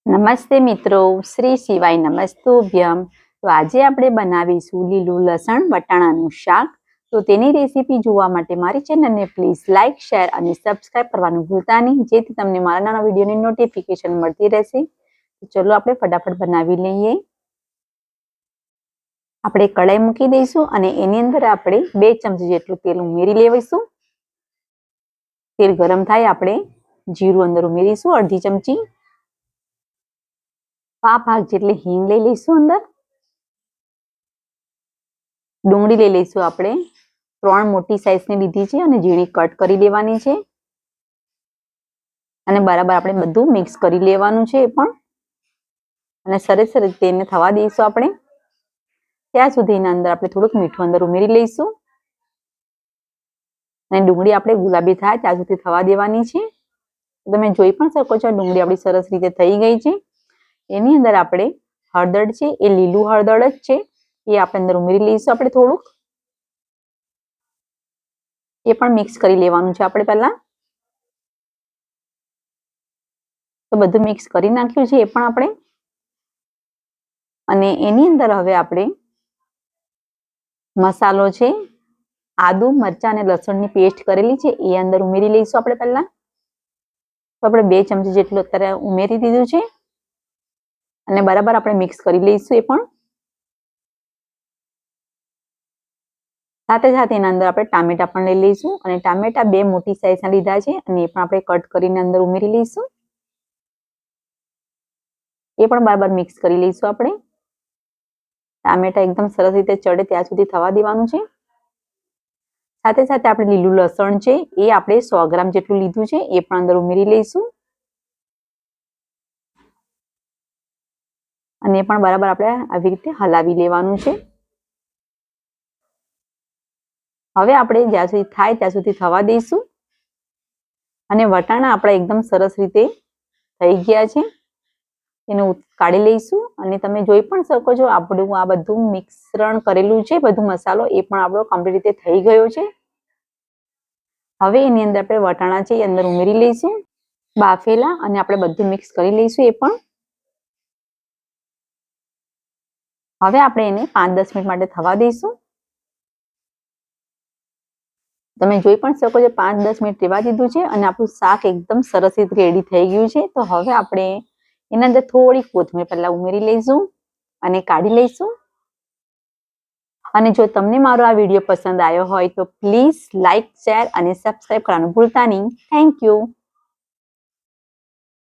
નમસ્તે મિત્રો, શ્રી શિવાય નમસ્તુભ્યમ. તો આજે આપણે બનાવીશું લીલું લસણ વટાણાનું શાક. તો તેની રેસીપી જોવા માટે મારી ચેનલને પ્લીઝ લાઇક, શેર અને સબસ્ક્રાઇબ કરવાનું ભૂલતા નહીં, જેથી તમને મારા નાના વિડીયોની નોટિફિકેશન મળતી રહેશે. તો ચલો આપણે ફટાફટ બનાવી લઈએ. આપણે કઢાઈ મૂકી દઈશું અને એની અંદર આપણે 2 ચમચી જેટલું તેલ ઉમેરી લેવીશું. તેલ ગરમ થાય આપણે જીરું અંદર ઉમેરીશું અડધી ચમચી. 5 ભાગ જેટલી હિંગ લઈ લઈશું અંદર. ડુંગળી લઈ લઈશું આપણે 3 મોટી સાઈઝની લીધી છે અને ઝીણી કટ કરી લેવાની છે. અને બરાબર આપણે બધું મિક્સ કરી લેવાનું છે પણ. અને સરસ રીતે એને થવા દઈશું આપણે. ત્યાં સુધી એના અંદર આપણે થોડુંક મીઠું અંદર ઉમેરી લઈશું. અને ડુંગળી આપણે ગુલાબી થાય ત્યાં સુધી થવા દેવાની છે. તમે જોઈ પણ શકો છો ડુંગળી આપણી સરસ રીતે થઈ ગઈ છે. એની અંદર આપણે હળદર છે, એ લીલું હળદર જ છે, એ આપણે અંદર ઉમેરી લઈશું આપણે થોડુંક. એ પણ મિક્સ કરી લેવાનું છે આપણે પહેલા. તો બધું મિક્સ કરી નાખ્યું છે એ પણ આપણે. અને એની અંદર હવે આપણે મસાલો છે, આદુ, મરચાં અને લસણની પેસ્ટ કરેલી છે એ અંદર ઉમેરી લઈશું આપણે પહેલા. તો આપણે 2 ચમચી જેટલું અત્યારે ઉમેરી દીધું છે. અને બરાબર આપણે મિક્સ કરી લઈશું એ પણ. સાથે સાથે એના અંદર આપણે ટામેટા પણ લઈ લઈશું અને ટામેટા 2 મોટી સાઈઝના લીધા છે અને એ પણ આપણે કટ કરીને અંદર ઉમેરી લઈશું. એ પણ બરાબર મિક્સ કરી લઈશું આપણે. ટામેટા એકદમ સરસ રીતે ચડે ત્યાં સુધી થવા દેવાનું છે. સાથે સાથે આપણે લીલું લસણ છે એ આપણે 100 ગ્રામ જેટલું લીધું છે એ પણ અંદર ઉમેરી લઈશું. અને એ પણ બરાબર આપણે આવી રીતે હલાવી લેવાનું છે. હવે આપણે જ્યાં સુધી થાય ત્યાં સુધી થવા દઈશું. અને વટાણા આપણા એકદમ સરસ રીતે થઈ ગયા છે. એને કાઢી લઈશું અને તમે જોઈ પણ શકો છો આપણું આ બધું મિશ્રણ કરેલું છે, બધું મસાલો એ પણ આપણો કમ્પ્લીટ રીતે થઈ ગયો છે. હવે એની અંદર આપણે વટાણા છે એ અંદર ઉમેરી લઈશું બાફેલા અને આપણે બધું મિક્સ કરી લઈશું એ પણ. હવે આપણે એને 5-10 મિનિટ માટે થવા દઈશું. તમે જોઈ પણ શકો છો 5-10 મિનિટ રહેવા દીધું છે અને આપણું શાક એકદમ સરસ રીતે રેડી થઈ ગયું છે. તો હવે આપણે એના અંદર થોડી કોથમીર પહેલા ઉમેરી લઈશું અને કાઢી લઈશું. અને જો તમને મારો આ વિડીયો પસંદ આવ્યો હોય તો પ્લીઝ લાઇક, શેર અને સબસ્ક્રાઇબ કરવાનું ભૂલતા નહીં. Thank you.